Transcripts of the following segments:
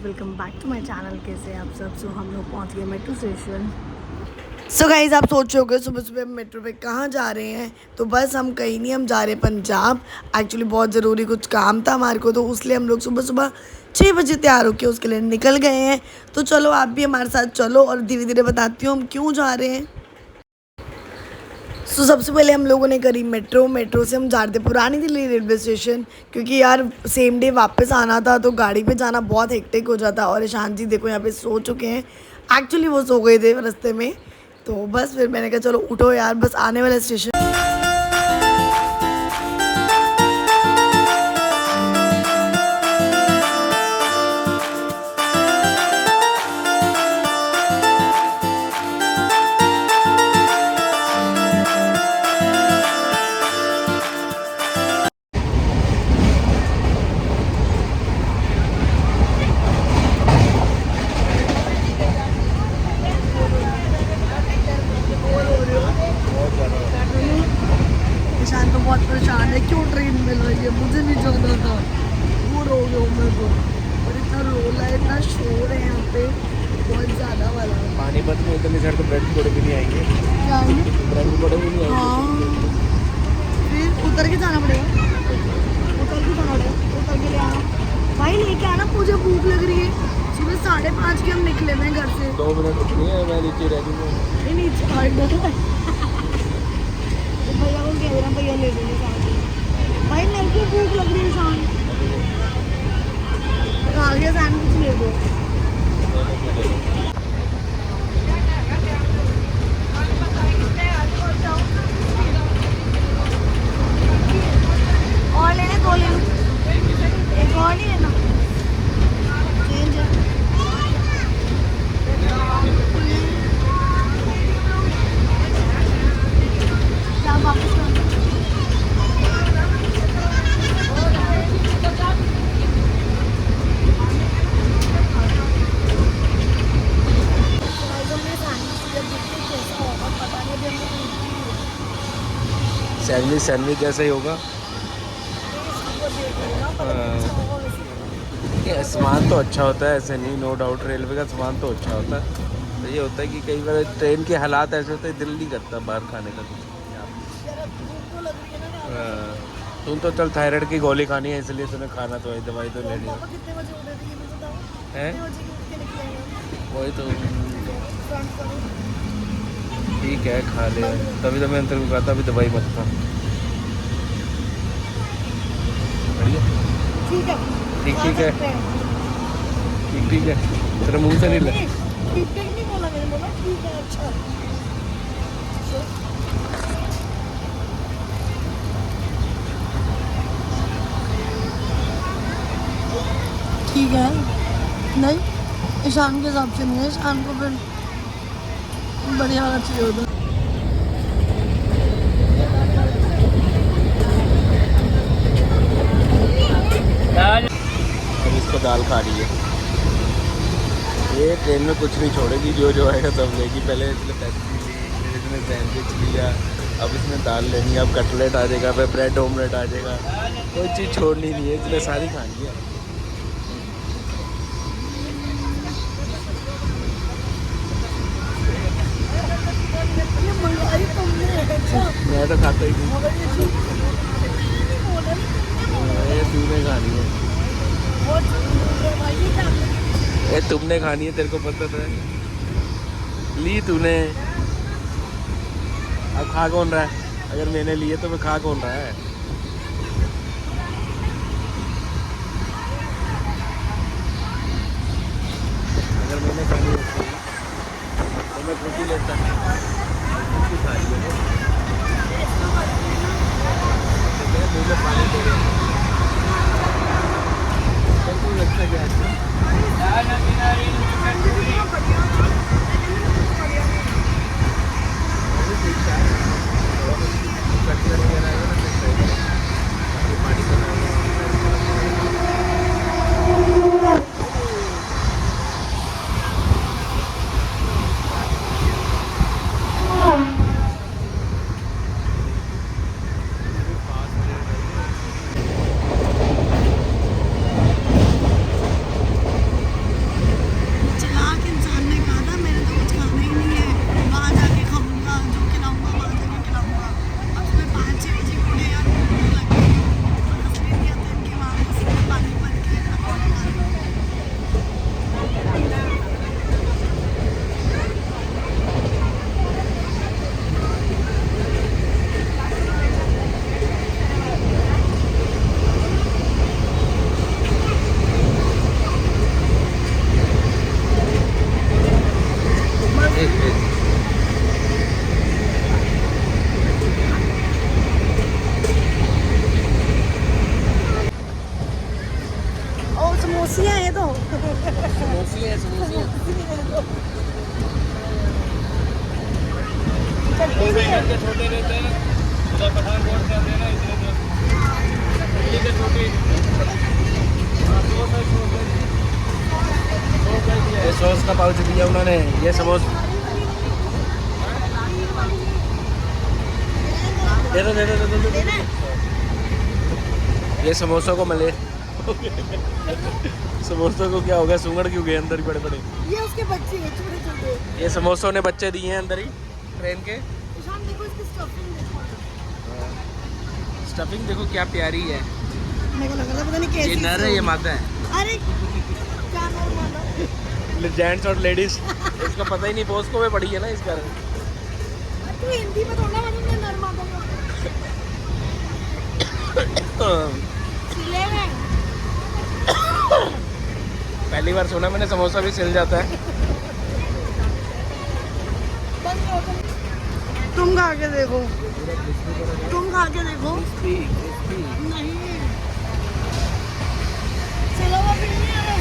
Welcome back to my channel. कैसे आप सब? सो हम लोग पहुंच गए मेट्रो स्टेशन। सो गाइज, आप सोच रहे होगे सुबह सुबह हम मेट्रो पे कहाँ जा रहे हैं। तो बस हम कहीं नहीं, हम जा रहे हैं पंजाब। एक्चुअली बहुत ज़रूरी कुछ काम था हमारे को, तो उसलिए हम लोग सुबह सुबह 6 बजे तैयार होकर उसके लिए निकल गए हैं। तो चलो आप भी हमारे साथ चलो और धीरे धीरे बताती हूँ हम क्यों जा रहे हैं। सो सबसे पहले हम लोगों ने करी मेट्रो से हम जा रहे थे पुरानी दिल्ली रेलवे स्टेशन, क्योंकि यार सेम डे वापस आना था तो गाड़ी पे जाना बहुत हेक्टिक हो जाता। और ईशान जी देखो यहाँ पे सो चुके हैं। एक्चुअली वो सो गए थे रास्ते में, तो बस फिर मैंने कहा चलो उठो यार, बस आने वाला स्टेशन। ईशान तो बहुत परेशान है, क्यों ट्रेन मिल रही है, मुझे नहीं जाना था। दूर हो गया हूँ मैं तो, और इतना रोला है, इतना शोर है यहाँ पे बहुत ज़्यादा वाला। पानीपत में इतनी सर तो ब्रेड पकौड़े भी नहीं आएंगे। क्या है? ब्रेड पकौड़े भी नहीं आएंगे। हाँ, फिर उतर के जाना पड़ेगा, उतर के जाना पड़ेगा, उतर के ले आना भाई, लेके आना, मुझे भूख लग रही है। सुबह 5:30 के हम निकले हैं घर से। 2 मिनट रुकनी है, मैं नीचे रह दूँगा। नीचे भैया को कह देना, भैया ले लेंगे भाई, मेरे को भूख लग रही है। शाम खा गया, सैंडविच ले दो। और लेने 2 ले लो, एक और नहीं लेना, चेंज है। क्या वापस करना? सैंडविच जैसा ही होगा। ये सामान तो अच्छा होता है, ऐसे नहीं, नो डाउट रेलवे का सामान तो अच्छा होता है। तो ये होता है कि कई बार ट्रेन के हालात ऐसे होते हैं, दिल नहीं करता बाहर खाने का कुछ। तुम तो चल थायराइड की गोली खानी है, इसलिए तुम्हें खाना तो है, दवाई तो लेनी है। वही तो ठीक है, खा ले। तभी तो मैंने तेरे को कहा था अभी दवाई मत खा। बढ़िया, ठीक है, ठीक है, ठीक है, तेरे मुंह से नहीं ले। ठीक नहीं बोला मैंने, बोला ठीक है। अच्छा ठीक है, नहीं ईशान के हिसाब से नहीं है, ईशान को फिर बढ़िया वाला चाहिए होता। अब इसको दाल खा रही है। ये ट्रेन में कुछ नहीं छोड़ेगी, जो जो आएगा सब लेगी। पहले इसने पेप्सी ली, फिर इसने सैंडविच लिया, अब इसने दाल लेनी है, अब कटलेट आ जाएगा, फिर ब्रेड ऑमलेट आ जाएगा। कोई चीज़ छोड़नी नहीं है, इसने सारी खानी है। मैं तो खाता ही नहीं, ये तूने खानी है, ये तुमने खानी है, तेरे को पता तो है। ली तूने, अब खा कौन रहा है? अगर मैंने लिए तो मैं खा कौन रहा है? अगर मैंने खानी होती तो मैं खुद ही लेता, खुद ही खा लिया। मुझे पानी दे रहे हैं, लगता है क्या? ओ समोसी है ये तो। समोसी है, समोसी है। चटनी भी है। छोटे रहते हैं उधर पठानकोट से आते हैं ना, इसलिए दिल्ली के छोटे। ये सॉस का पाउच दिया उन्होंने, ये समोसा दे दो, दे दो, दे दो, दे दो। ये समोसों को मले समोसों को क्या हो गया, सूंगड़ क्यों गए अंदर बड़े बड़े। ये उसके बच्चे हैं छोटे छोटे। ये समोसों ने बच्चे दिए हैं अंदर ही ट्रेन के। शाम देखो इसकी स्टफिंग देखो। स्टफिंग देखो क्या प्यारी है। मेरे को लगा था पता नहीं कैसी। ये नर है, ये मादा है। अरे क्या नर मादा। जेंट्स और लेडीज इसका पता ही नहीं, बॉस्को में पड़ी है ना इस कारण। तू हिंदी में थोड़ा मतलब नर मादा सिले में। पहली बार सुना मैंने समोसा भी सिल जाता है। तुम खा के देखो, तुम खा के देखो। नहीं सिला हुआ भी नहीं है।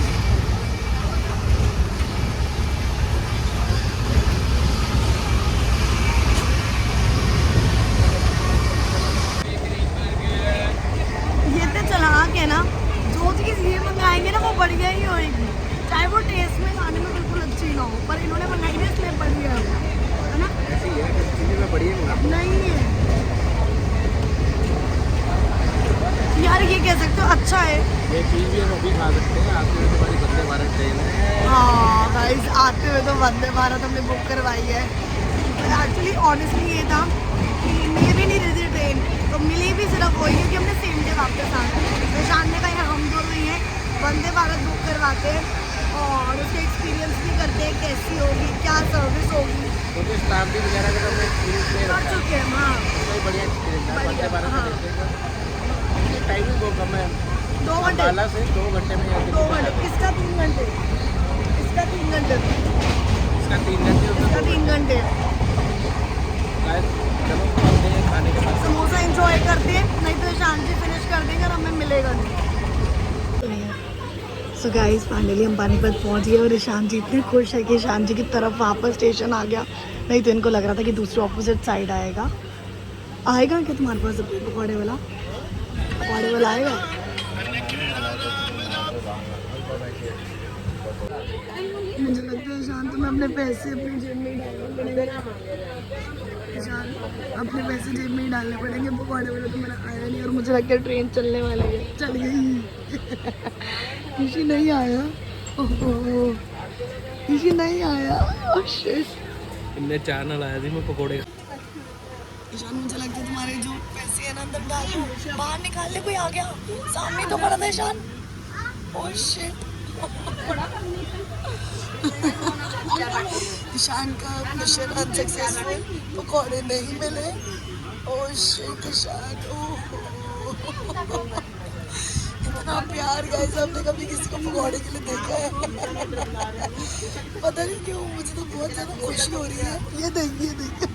ये तो चला के ना जो चीज़ ये मंगाएंगे ना वो बढ़िया ही होएगी, चाहे वो टेस्ट में खाने में बिल्कुल अच्छी ना हो, पर इन्होंने मंगाई है इसलिए बढ़िया है ना। ऐसी है में बढ़िया नहीं है यार, ये कह सकते हो अच्छा है। ये चीज़ भी हम अभी खा सकते हैं। आते हुए तुम्हारी वंदे भारत ट्रेन है। हाँ गाइस, आते हुए तो वंदे भारत हमने बुक करवाई है। पर एक्चुअली ऑनेस्टली ये था कि मिल भी नहीं रही थी ट्रेन, तो मिली भी सिर्फ वही क्योंकि हमने सेम डे वापस आना। तो शान ने कहा हम दोनों ही हैं वंदे भारत बुक करवाते हैं और उसका एक्सपीरियंस भी करते हैं कैसी होगी, क्या सर्विस होगी। क्योंकि स्टाफ भी वगैरह का हमने एक्सपीरियंस ले कर रखा है। चुके हैं हाँ। कोई बढ़िया एक्सपीरियंस है वंदे भारत हाँ। में। टाइमिंग बहुत कम है, 2 घंटे, अंबाला से 2 घंटे में जाते 2 घंटे। इसका 3 घंटे, इसका 3 घंटे, इसका 3 घंटे, इसका 3 घंटे। चलो खाते हैं, खाने के बाद समोसा एंजॉय करते हैं, नहीं तो शांति फिनिश कर देंगे और हमें मिलेगा नहीं। सो गाइस फाइनली हम पानीपत पहुंच गए और ईशान जी इतने खुश है कि ईशान जी की तरफ वापस स्टेशन आ गया, नहीं तो इनको लग रहा था कि दूसरे ऑपोजिट साइड आएगा। आएगा क्या तुम्हारे पास पकौड़े वाला? पकौड़े वाला आएगा? मुझे लगता है ईशान तुम्हें अपने पैसे अपनी जेब में ही डालने पड़ेंगे। ईशान अपने पैसे जेब में ही डालने पड़ेंगे, पकौड़े वाला तो मेरा आया नहीं और मुझे लगता है ट्रेन चलने वाली है, चल गई। किसी नहीं आया, ओहो किसी नहीं आया। ओह शिट, इनने चार ना लाया थी मैं पकोड़े। ईशान मुझे लगता है तुम्हारे जो पैसे हैं ना अंदर डाल दो, बाहर निकाल ले, कोई आ गया सामने तो पड़ा था ईशान। ओह शिट ईशान का मिशन अनसक्सेसफुल, पकौड़े नहीं मिले। ओह शिट ईशान, ओह इतना प्यार गाइस आपने कभी किसी को पकौड़े के लिए देखा है? पता नहीं क्यों मुझे तो बहुत ज़्यादा खुशी हो रही है। ये देखिए देखिए।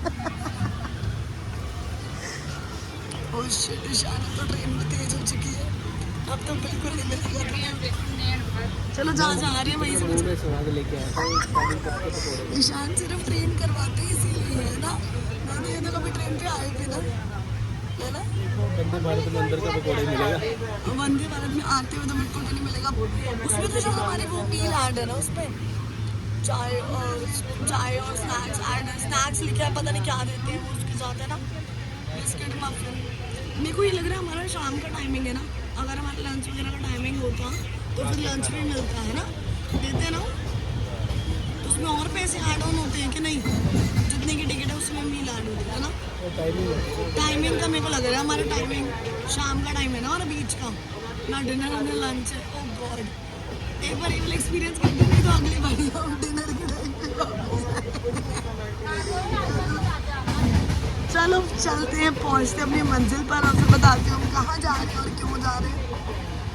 ओह शिट ईशान तो ट्रेन में तेज हो चुकी है, अब तो बिल्कुल नहीं मिलेगा ट्रेन। चलो जहाँ जा रहे हैं वहीं से मुझे लेके आया ईशान सिर्फ ट्रेन करवाते ही इसीलिए है ना, नहीं तो ये तो कभी ट्रेन पे आए भी ना, है ना। वंदे भारत में अंदर का पकोड़े मिलेगा। वंदे भारत में आते हुए तो बिल्कुल भी नहीं मिलेगा। उसमें तो जो हमारी वो मील ऐड है ना, उसमें चाय और स्नैक्स ऐड है, स्नैक्स लिखा है, पता नहीं क्या देते हैं वो उसके साथ, है ना, बिस्किट मफिन। मेरे को ये लग रहा है हमारा शाम का टाइमिंग है ना, अगर हमारा लंच वगैरह का टाइमिंग होता तो फिर लंच भी मिलता है ना, देते हैं ना। तो उसमें और पैसे ऐड ऑन होते हैं कि नहीं, जितने की टिकट है उसमें मील ऐड होती है ना। टाइमिंग का मेरे को लग रहा है हमारा टाइमिंग शाम का टाइम है ना, और बीच का ना डिनर और ना लंच है। ओह गॉड, एक बार ये वाला एक्सपीरियंस करते नहीं तो अगली बार हम डिनर के टाइम पे चलो चलते हैं, पहुंचते हैं अपनी मंजिल पर और फिर बताती हूँ हम कहाँ जा रहे हैं और क्यों जा रहे हैं।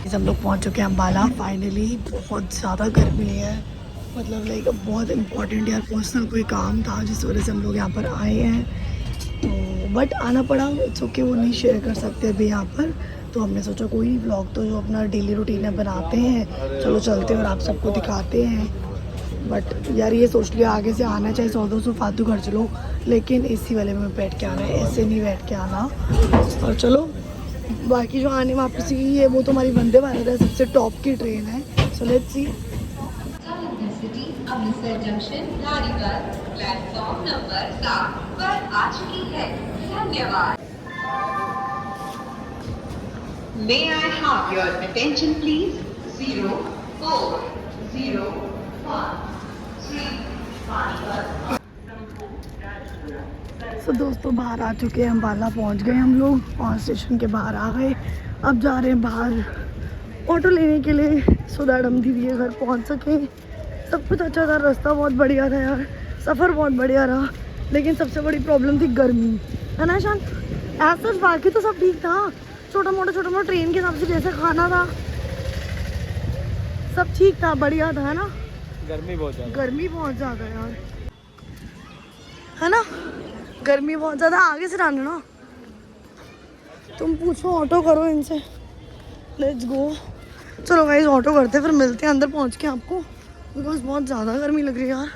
हम लोग पहुंच चुके हैं अम्बाला फाइनली। बहुत ज़्यादा गर्मी है, मतलब लाइक बहुत इम्पोर्टेंट यार पर्सनल कोई काम था जिस वजह से हम लोग यहाँ पर आए हैं, तो बट आना पड़ा। इट्स ओके, वो नहीं शेयर कर सकते अभी यहाँ पर, तो हमने सोचा कोई नहीं, ब्लॉग तो जो अपना डेली रूटीन है बनाते हैं, चलो चलते हैं और आप सबको दिखाते हैं। बट यार ये सोच लिया आगे से आना चाहे 100-200 फालतू खर्च लो, लेकिन एसी वाले में बैठ के आना है, ऐसे नहीं बैठ के आना। और चलो बाकी जो आने वापसी है वो तो हमारी वंदे भारत है, सबसे टॉप की ट्रेन है। So let's see. Amritsar junction Narigarh platform number 7 पर आ चुकी है। धन्यवाद। May I have your attention please? 0, 4, 0, 1, 3, 5। सो दोस्तों बाहर आ चुके हैं, अम्बाला पहुंच गए हम लोग, और स्टेशन के बाहर आ गए। अब जा रहे हैं बाहर ऑटो लेने के लिए, सो दैट हम धीरे घर पहुंच सकें। सब कुछ अच्छा था, रास्ता बहुत बढ़िया था यार, सफ़र बहुत बढ़िया रहा, लेकिन सबसे बड़ी प्रॉब्लम थी गर्मी, है ना शान? ऐसा बाकी तो सब ठीक था, छोटा मोटा ट्रेन के हिसाब से जैसे खाना था सब ठीक था, बढ़िया था, है ना? गर्मी बहुत ज़्यादा यार, है ना? गर्मी बहुत ज़्यादा। आगे से डालना ना, तुम पूछो, ऑटो करो इनसे। Let's go. चलो गाइस ऑटो करते, फिर मिलते हैं अंदर पहुंच के आपको, बिकॉज बहुत ज़्यादा गर्मी लग रही है यार।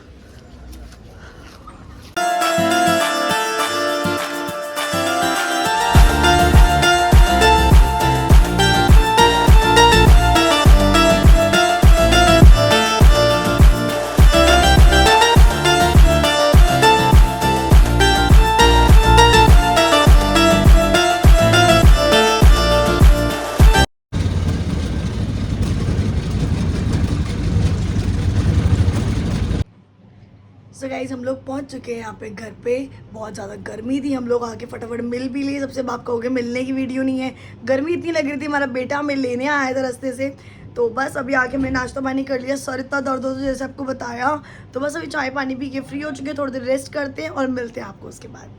सो गाइस हम लोग पहुंच चुके हैं यहाँ पे घर पे। बहुत ज़्यादा गर्मी थी, हम लोग आके फटाफट मिल भी लिए सबसे। बाप कहोगे मिलने की वीडियो नहीं है, गर्मी इतनी लग रही थी। हमारा बेटा हमें लेने आया था रास्ते से, तो बस अभी आके मैं नाश्ता पानी कर लिया। सर इतना दर्द होता जैसे आपको बताया, तो बस अभी चाय पानी पी के फ्री हो चुके हैं, थोड़ी देर रेस्ट करते हैं और मिलते हैं आपको उसके बाद।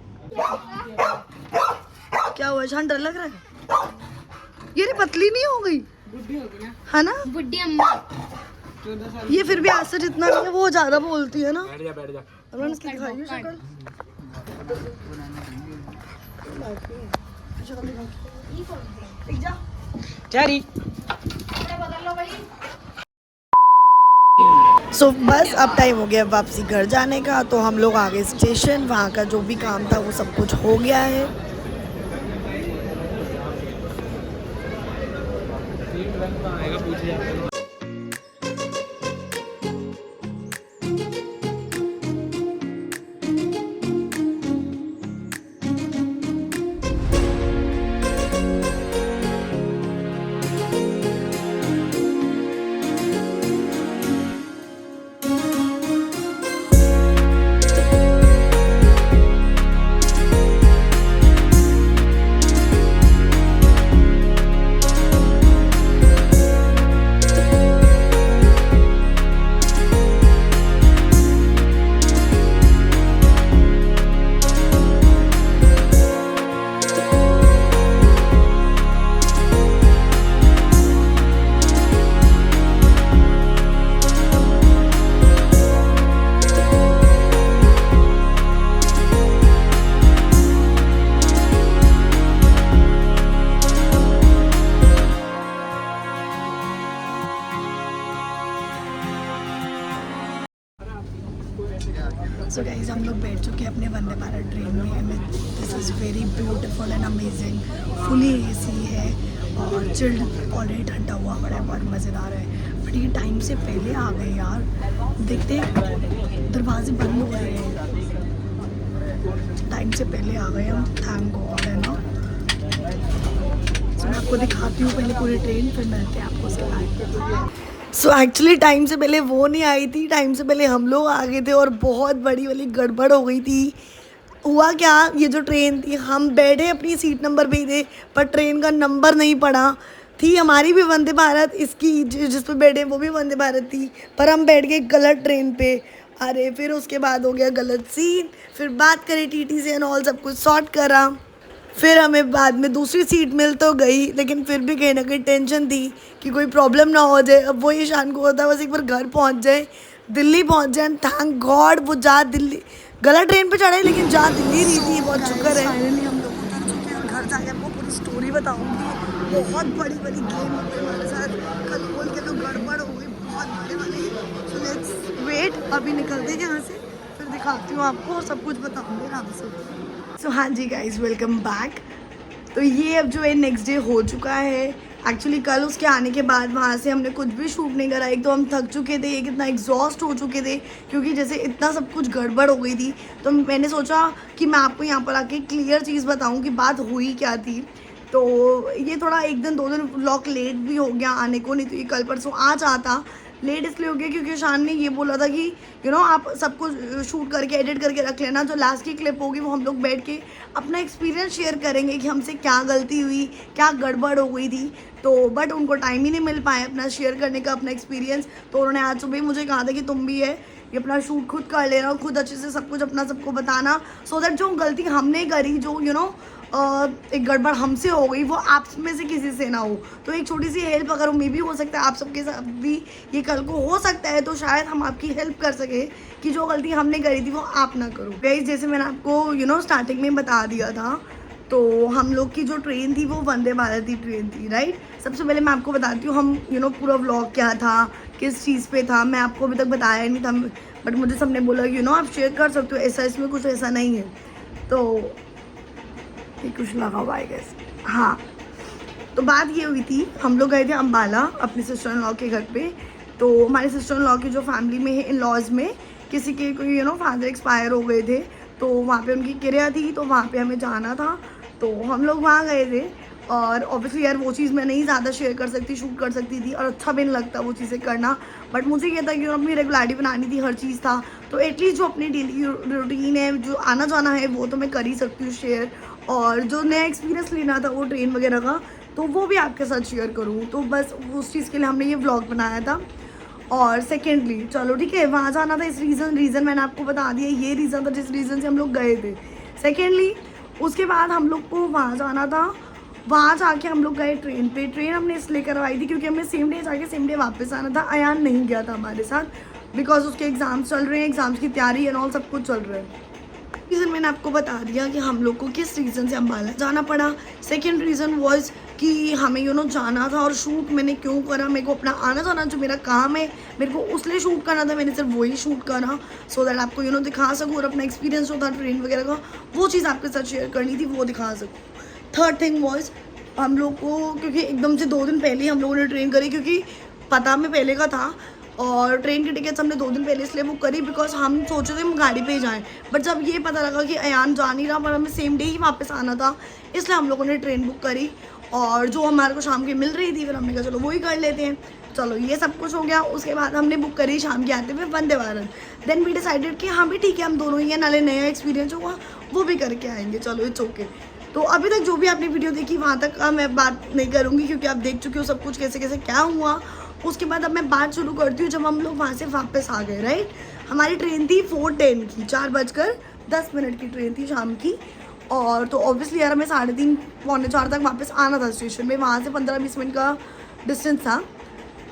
क्या हुआ शान, डर लग रहा है? ये पतली नहीं हो गई, है ना? बुढ़ी अम्मा ये फिर भी आज जितना नहीं है, वो ज्यादा बोलती है ना। बैठ जा। अब इसकी दिखाइए शक्ल। सो बस अब टाइम हो गया वापसी घर जाने का, तो हम लोग आ गए स्टेशन। वहाँ का जो भी काम था वो सब कुछ हो गया है। सो गाइस हम लोग बैठ चुके हैं अपने वंदे भारत ट्रेन में। This is very beautiful and amazing, fully AC है और चिल्ड, ऑलरेडी ठंडा हुआ पड़ा है, बहुत मज़ेदार है। बट ये टाइम से पहले आ गए यार, देखते दरवाजे बंद हो रहे हैं, टाइम से पहले आ गए हम, थैंक गॉड, है ना। सो मैं आपको दिखाती हूँ पहले पूरी ट्रेन, फिर मिलते हैं आपको उसके बाद। सो एक्चुअली टाइम से पहले वो नहीं आई थी, टाइम से पहले हम लोग आ गए थे और बहुत बड़ी वाली गड़बड़ हो गई थी। हुआ क्या, ये जो ट्रेन थी, हम बैठे अपनी सीट नंबर पे ही थे, पर ट्रेन का नंबर नहीं पड़ा। थी हमारी भी वंदे भारत, इसकी जिस पे बैठे वो भी वंदे भारत थी, पर हम बैठ गए गलत ट्रेन पे। अरे फिर उसके बाद हो गया गलत सीट, फिर बात करें टीटी से एंड ऑल, सब कुछ सॉर्ट करा। फिर हमें बाद में दूसरी सीट मिल तो गई, लेकिन फिर भी कहीं ना कहीं टेंशन थी कि कोई प्रॉब्लम ना हो जाए। अब वो ईशान को होता है बस एक बार घर पहुंच जाए, दिल्ली पहुंच जाए। थैंक गॉड वो जा दिल्ली गलत ट्रेन पे चढ़े लेकिन जा दिल्ली रही थी, बहुत शुक्र है। फाइनली हम लोग उतर चुके हैं और घर जाके आपको पूरी स्टोरी बताऊंगी। बहुत बड़ी बड़ी गेम हो गई हमारे साथ, कल बोल के तो गड़बड़ हो गई बहुत बड़े वाली। सो लेट्स वेट, अभी निकलते हैं यहाँ से, फिर दिखाती हूँ आपको और सब कुछ बताऊँगी आराम से। सो हाँ जी गाइज, वेलकम बैक। तो ये अब जो है नेक्स्ट डे हो चुका है। एक्चुअली कल उसके आने के बाद वहाँ से हमने कुछ भी शूट नहीं करा। एक तो हम थक चुके थे, एक इतना एग्जॉस्ट हो चुके थे क्योंकि जैसे इतना सब कुछ गड़बड़ हो गई थी। तो मैंने सोचा कि मैं आपको यहाँ पर आके क्लियर चीज़ बताऊँ कि बात हुई क्या थी। तो ये थोड़ा एक दिन 2 दिन व्लॉग लेट भी हो गया आने को, नहीं तो ये कल परसों आ जाता। लेट इसलिए हो गया क्योंकि शान ने ये बोला था कि आप सब कुछ शूट करके एडिट करके रख लेना, जो लास्ट की क्लिप होगी वो हम लोग बैठ के अपना एक्सपीरियंस शेयर करेंगे कि हमसे क्या गलती हुई, क्या गड़बड़ हो गई थी। तो बट उनको टाइम ही नहीं मिल पाया अपना शेयर करने का, अपना एक्सपीरियंस। तो उन्होंने आज सुबह मुझे कहा था कि तुम भी है ये अपना शूट खुद कर लेना, खुद अच्छे से सब कुछ अपना सबको बताना, सो दैट जो गलती हमने करी, जो एक गड़बड़ हमसे हो गई, वो आप में से किसी से ना हो। तो एक छोटी सी हेल्प अगर मे भी हो सकता है आप सबके साथ भी ये कल को हो सकता है, तो शायद हम आपकी हेल्प कर सके कि जो गलती हमने करी थी वो आप ना करो। गाइस जैसे मैंने आपको स्टार्टिंग में बता दिया था, तो हम लोग की जो ट्रेन थी वो वंदे भारत की ट्रेन थी, राइट। सबसे पहले मैं आपको बताती हूँ हम पूरा व्लॉग क्या था, किस चीज़ पे था, मैं आपको अभी तक बताया नहीं था, बट मुझे सबने बोला आप शेयर कर सकते हो, ऐसा इसमें कुछ ऐसा नहीं है। तो कुछ लगा हुआ है गैस। हाँ, तो बात ये हुई थी, हम लोग गए थे अम्बाला अपनी सिस्टर इन लॉ के घर पे। तो हमारे सिस्टर इन लॉ की जो फैमिली में है, इन लॉज में किसी के कोई फादर एक्सपायर हो गए थे, तो वहाँ पे उनकी क्रिया थी, तो वहाँ पे हमें जाना था। तो हम लोग वहाँ गए थे और ऑब्वियसली यार वो चीज़ मैं नहीं ज़्यादा शेयर कर सकती, शूट कर सकती थी और अच्छा भी नहीं लगता वो चीज़ें करना, बट मुझे ये था कि अपनी रेगुलरिटी बनानी थी, हर चीज़ था। तो एटलीस्ट जो अपनी डेली रूटीन है, जो आना जाना है, वो तो मैं कर ही सकती हूँ शेयर। और जो नया एक्सपीरियंस लेना था वो ट्रेन वगैरह का, तो वो भी आपके साथ शेयर करूँ। तो बस उस चीज़ के लिए हमने ये व्लॉग बनाया था। और सेकेंडली चलो ठीक है, वहाँ जाना था, इस रीज़न मैंने आपको बता दिया, ये रीज़न था जिस रीज़न से हम लोग गए थे। सेकेंडली उसके बाद हम लोग को वहाँ जाना था, वहाँ जाके हम लोग गए ट्रेन पे। ट्रेन हमने इसलिए करवाई थी क्योंकि हमें सेम डे जाके सेम डे वापस आना था। अयान नहीं गया था हमारे साथ बिकॉज उसके एग्ज़ाम्स चल रहे हैं, एग्ज़ाम्स की तैयारी एंड ऑल सब कुछ चल रहा है। रीज़न मैंने आपको बता दिया कि हम लोग को किस रीज़न से अम्बाला जाना पड़ा। सेकेंड रीज़न वॉज कि हमें जाना था और शूट मैंने क्यों करा, मेरे को अपना आना जाना जो मेरा काम है मेरे को उसलिए शूट करना था, मैंने सिर्फ वही शूट करा सो दैट आपको दिखा सकूँ और अपना एक्सपीरियंस जो था ट्रेन वगैरह का वो चीज़ आपके साथ शेयर करनी थी, वो दिखा सकूँ। थर्ड थिंग वॉज हम लोग को, क्योंकि एकदम से 2 दिन पहले हम लोगों ने ट्रेन करी, क्योंकि पता हमें पहले का था और ट्रेन की टिकट्स हमने 2 दिन पहले इसलिए बुक करी बिकॉज हम सोचे थे हम गाड़ी पे ही जाएं। बट जब ये पता लगा कि अयान जा नहीं रहा पर हमें सेम डे ही वापस आना था, इसलिए हम लोगों ने ट्रेन बुक करी और जो हमारे को शाम की मिल रही थी फिर हमने कहा चलो वही कर लेते हैं। चलो ये सब कुछ हो गया। उसके बाद हमने बुक करी शाम के आते हुए Vande Bharat. Then we decided कि हाँ भी ठीक है, हम दोनों ही हैं, नाले नया एक्सपीरियंस होगा वो भी करके आएंगे, चलो इट्स ओके। तो अभी तक जो भी आपने वीडियो देखी वहाँ तक मैं बात नहीं करूँगी क्योंकि आप देख चुके हो सब कुछ कैसे कैसे क्या हुआ। उसके बाद अब मैं बात शुरू करती हूँ जब हम लोग वहाँ से वापस आ गए, राइट। हमारी ट्रेन थी 4:10 की, 4:10 की ट्रेन थी शाम की। और तो ऑब्वियसली यार हमें 3:30 पौने 4 तक वापस आना था स्टेशन में, वहाँ से 15-20 मिनट का डिस्टेंस था।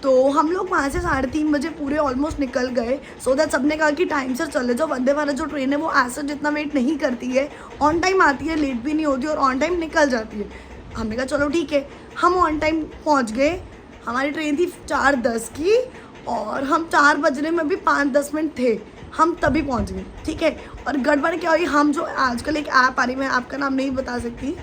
तो हम लोग वहाँ से 3:30 बजे पूरे ऑलमोस्ट निकल गए सो दैट सबने कहा कि टाइम से चले जाओ। वंदे भारत जो ट्रेन है वो ऐसा जितना वेट नहीं करती है, ऑन टाइम आती है, लेट भी नहीं होती और ऑन टाइम निकल जाती है। हमने कहा चलो ठीक है, हम ऑन टाइम पहुँच गए। हमारी ट्रेन थी 4:10 की और हम 4 बजने में भी 5-10 मिनट थे, हम तभी पहुंच गए, ठीक है। और गड़बड़ क्या हुई, हम जो आजकल एक ऐप आ रही, मैं ऐप का नाम नहीं बता सकती,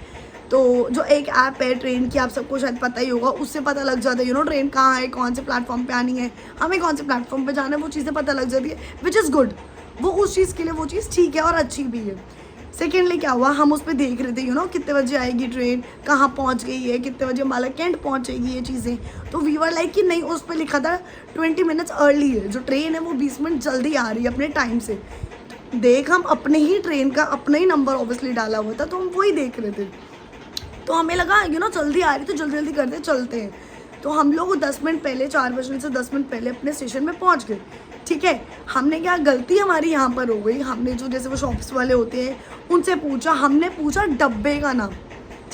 तो जो एक ऐप है ट्रेन की, आप सबको शायद पता ही होगा, उससे पता लग जाता है ट्रेन कहाँ है, कौन से प्लेटफॉर्म पे आनी है, हमें कौन से प्लेटफॉर्म पे जाना है, वो चीज़ें पता लग जाती है, विच इज़ गुड। वो उस चीज़ के लिए वो चीज़ ठीक है और अच्छी भी है। सेकेंडली क्या हुआ, हम उस पर देख रहे थे कितने बजे आएगी ट्रेन, कहाँ पहुँच गई है, कितने बजे अम्बाला कैंट पहुँचेगी, ये चीज़ें। तो वी वर लाइक कि नहीं, उस पर लिखा था 20 मिनट्स अर्ली है, जो ट्रेन है वो 20 मिनट जल्दी आ रही है अपने टाइम से। देख हम अपने ही ट्रेन का अपना ही नंबर ऑब्वियसली डाला हुआ था, तो हम वही देख रहे थे। तो हमें लगा जल्दी आ रही तो जल्दी जल्दी करते चलते हैं। तो हम लोग 10 मिनट पहले, 4 बजने से 10 मिनट पहले अपने स्टेशन में पहुंच गए, ठीक है। हमने क्या गलती हमारी यहाँ पर हो गई, हमने जो जैसे वो शॉप्स वाले होते हैं उनसे पूछा, हमने पूछा डब्बे का नाम,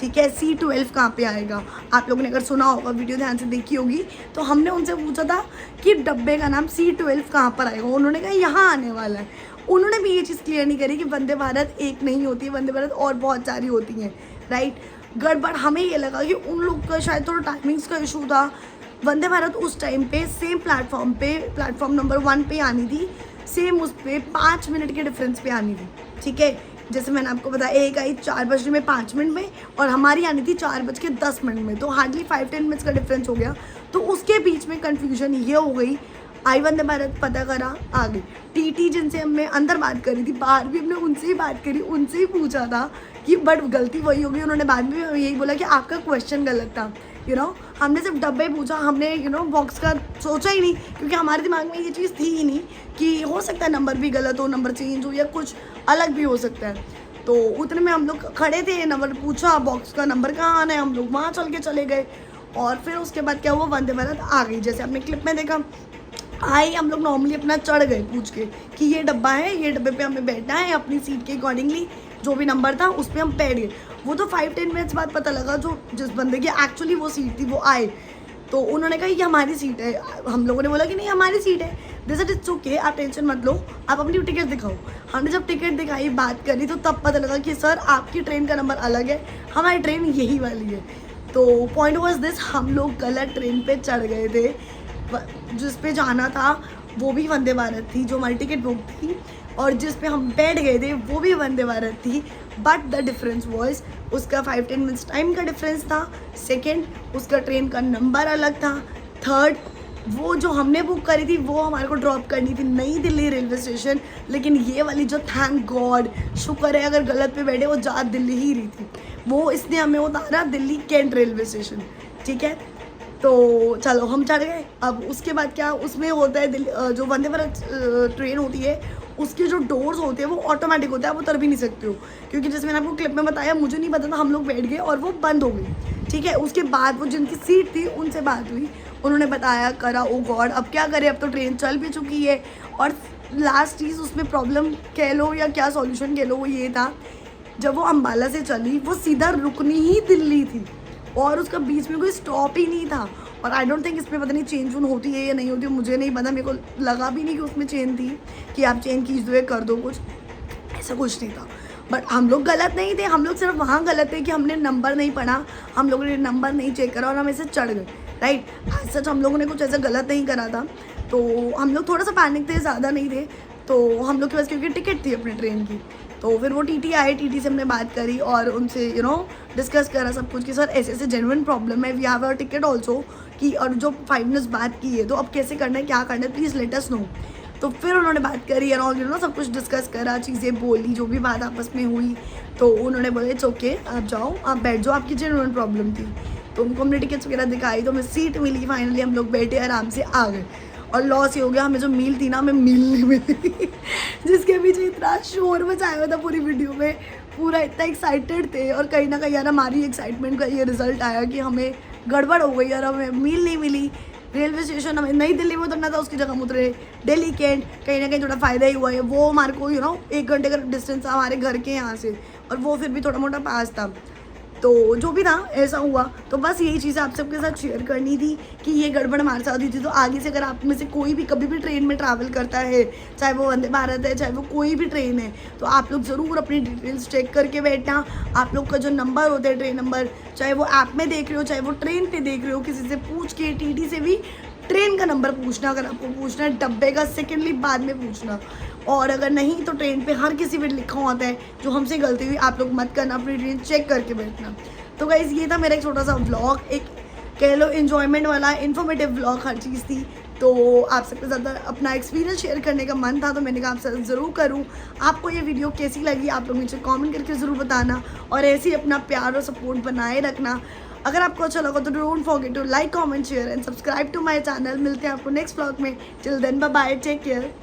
ठीक है। C12 कहाँ पे आएगा, आप लोगों ने अगर सुना होगा, वीडियो ध्यान से देखी होगी, तो हमने उनसे पूछा था कि डब्बे का नाम C12 कहाँ पर आएगा, उन्होंने कहा यहाँ आने वाला है। उन्होंने भी ये चीज़ क्लियर नहीं करी कि वंदे भारत एक नहीं होती है, वंदे भारत और बहुत सारी होती हैं, राइट। गड़बड़ हमें ये लगा कि उन लोग का शायद थोड़ा टाइमिंग्स का इशू था। वंदे भारत उस टाइम पे सेम प्लेटफॉर्म पे, प्लेटफॉर्म नंबर 1 पे आनी थी, सेम उस पर 5 मिनट के डिफरेंस पे आनी थी, ठीक है। जैसे मैंने आपको बताया, एक आई 4:05 में और हमारी आनी थी 4:10 में, तो हार्डली 5-10 मिनट्स का डिफरेंस हो गया। तो उसके बीच में कन्फ्यूजन ये हो गई, आई वंदे भारत पता करा, आ गई। टीटी जिनसे हमने अंदर बात करी थी, बाहर भी हमने उनसे ही बात करी, उनसे ही पूछा था कि बट गलती वही होगी। उन्होंने बाद में यही बोला कि आपका क्वेश्चन गलत था, हमने सिर्फ डब्बे पूछा, हमने बॉक्स का सोचा ही नहीं, क्योंकि हमारे दिमाग में ये चीज़ थी ही नहीं कि हो सकता है नंबर भी गलत हो, नंबर चेंज हो या कुछ अलग भी हो सकता है। तो उतने में हम लोग खड़े थे, नंबर पूछा, बॉक्स का नंबर कहाँ आना है, हम लोग वहाँ चल के चले गए। और फिर उसके बाद क्या हुआ, वंदे भारत आ गई, जैसे आपने क्लिप में देखा आई। हम लोग नॉर्मली अपना चढ़ गए पूछ के कि ये डब्बा है, ये डब्बे पे हमें बैठना है, अपनी सीट के अकॉर्डिंगली जो भी नंबर था उस पर हम बैठ गए। वो तो 5-10 मिनट्स बाद पता लगा जो जिस बंदे की एक्चुअली वो सीट थी वो आए, तो उन्होंने कहा ये हमारी सीट है। हम लोगों ने बोला कि नहीं हमारी सीट है। दिस इट्स ओके, आप टेंशन मत लो, आप अपनी टिकट दिखाओ। हमने जब टिकट दिखाई, बात करी, तो तब पता लगा कि सर आपकी ट्रेन का नंबर अलग है, हमारी ट्रेन यही वाली है। तो पॉइंट वाज दिस, हम लोग गलत ट्रेन पे चढ़ गए थे। जिस पे जाना था वो भी वंदे भारत थी, जो हमारी टिकट बुक थी, और जिस पे हम बैठ गए थे वो भी वंदे भारत थी। बट द डिफरेंस वॉज, उसका 5-10 मिनट्स टाइम का डिफरेंस था। सेकेंड, उसका ट्रेन का नंबर अलग था। थर्ड, वो जो हमने बुक करी थी वो हमारे को ड्रॉप करनी थी नई दिल्ली रेलवे स्टेशन, लेकिन ये वाली जो, थैंक गॉड, शुक्र है अगर गलत पे बैठे, वो जा दिल्ली ही रही थी, वो इसने हमें उतारा दिल्ली कैंट रेलवे स्टेशन, ठीक है। तो चलो हम चढ़ गए। अब उसके बाद क्या, उसमें होता है जो वंदे भारत ट्रेन होती है, उसके जो डोर्स होते हैं वो ऑटोमेटिक होता है, वो उतर भी नहीं सकते हो, क्योंकि जैसे मैंने आपको क्लिप में बताया, मुझे नहीं पता था, हम लोग बैठ गए और वो बंद हो गई, ठीक है। उसके बाद वो जिनकी सीट थी उनसे बात हुई, उन्होंने बताया करा, ओ गॉड अब क्या करें, अब तो ट्रेन चल भी चुकी है। और लास्ट चीज़ उसमें प्रॉब्लम कह लो या क्या सॉल्यूशन कह लो, वो ये था, जब वो अम्बाला से चली, वो सीधा रुकनी ही दिल्ली थी और उसका बीच में कोई स्टॉप ही नहीं था। और आई डोंट थिंक इसमें पता नहीं चेंज वून होती है या नहीं होती है, मुझे नहीं पता, मेरे को लगा भी नहीं कि उसमें चेन थी कि आप चेन खींच दो या कर दो कुछ, ऐसा कुछ नहीं था। बट हम लोग गलत नहीं थे, हम लोग सिर्फ वहाँ गलत थे कि हमने नंबर नहीं पढ़ा, हम लोगों ने नंबर नहीं चेक करा और हम ऐसे चढ़ गए, राइट। सच हम लोगों ने कुछ ऐसा गलत नहीं करा था, तो हम लोग थोड़ा सा पैनिक थे, ज़्यादा नहीं थे। तो हम लोग के पास क्योंकि टिकट थी अपनी ट्रेन की, तो फिर वो टीटी आए, टीटी से हमने बात करी और उनसे डिस्कस करा सब कुछ कि सर ऐसे ऐसे जेन्युइन प्रॉब्लम है, we have our ticket also, कि और जो 5 मिनट्स बात की है, तो अब कैसे करना है, क्या करना है, प्लीज़ लेट अस नो। तो फिर उन्होंने बात करी और ऑल सब कुछ डिस्कस करा, चीज़ें बोली, जो भी बात आपस में हुई, तो उन्होंने बोला इट्स ओके, आप जाओ, आप बैठ जाओ, आपकी जेन्युइन प्रॉब्लम थी। तो उनको हमने टिकट्स वगैरह दिखाई, तो हमें सीट मिली, फाइनली हम लोग बैठे, आराम से आ गए। और लॉस ये हो गया, हमें जो मील थी ना, हमें मील नहीं मिली जिसके पीछे इतना शोर मचाया हुआ था पूरी वीडियो में, पूरा इतना एक्साइटेड थे, और कहीं ना कहीं यार हमारी एक्साइटमेंट का ये रिजल्ट आया कि हमें गड़बड़ हो गई और हमें मील नहीं मिली। रेलवे स्टेशन हमें नई दिल्ली में उतरना था, उसकी जगह हम उतरे दिल्ली कैंट। कहीं ना कहीं थोड़ा फ़ायदा ही हुआ है, वो हमारे को 1 घंटे का डिस्टेंस था हमारे घर के यहाँ से, और वो फिर भी थोड़ा मोटा पास था। तो जो भी था ऐसा हुआ, तो बस यही चीज़ आप सबके साथ शेयर करनी थी कि ये गड़बड़ हमारे साथ हुई थी। तो आगे से अगर आप में से कोई भी कभी भी ट्रेन में ट्रैवल करता है, चाहे वो वंदे भारत है, चाहे वो कोई भी ट्रेन है, तो आप लोग ज़रूर अपनी डिटेल्स चेक करके बैठना। आप लोग का जो नंबर होता है, ट्रेन नंबर, चाहे वो ऐप में देख रहे हो, चाहे वो ट्रेन पर देख रहे हो, किसी से पूछ के, टीटी से भी ट्रेन का नंबर पूछना अगर आपको पूछना है, डब्बे का सेकेंडली बाद में पूछना। और अगर नहीं तो ट्रेन पे हर किसी पे लिखा होता है, जो हमसे गलती हुई आप लोग मत करना, अपनी ट्रेन चेक करके बैठना। तो गाइस ये था मेरा एक छोटा सा व्लॉग, एक कह लो एन्जॉयमेंट वाला इन्फॉर्मेटिव व्लॉग, हर चीज़ थी। तो आप सबके साथ अपना एक्सपीरियंस शेयर करने का मन था, तो मैंने कहा आप सब ज़रूर करूँ। आपको ये वीडियो कैसी लगी आप लोग मुझे कमेंट करके ज़रूर बताना, और ऐसे ही अपना प्यार और सपोर्ट बनाए रखना। अगर आपको अच्छा लगा तो don't forget to like, comment, share and subscribe to my channel. मिलते हैं आपको नेक्स्ट व्लॉग में। Till then bye bye, take care.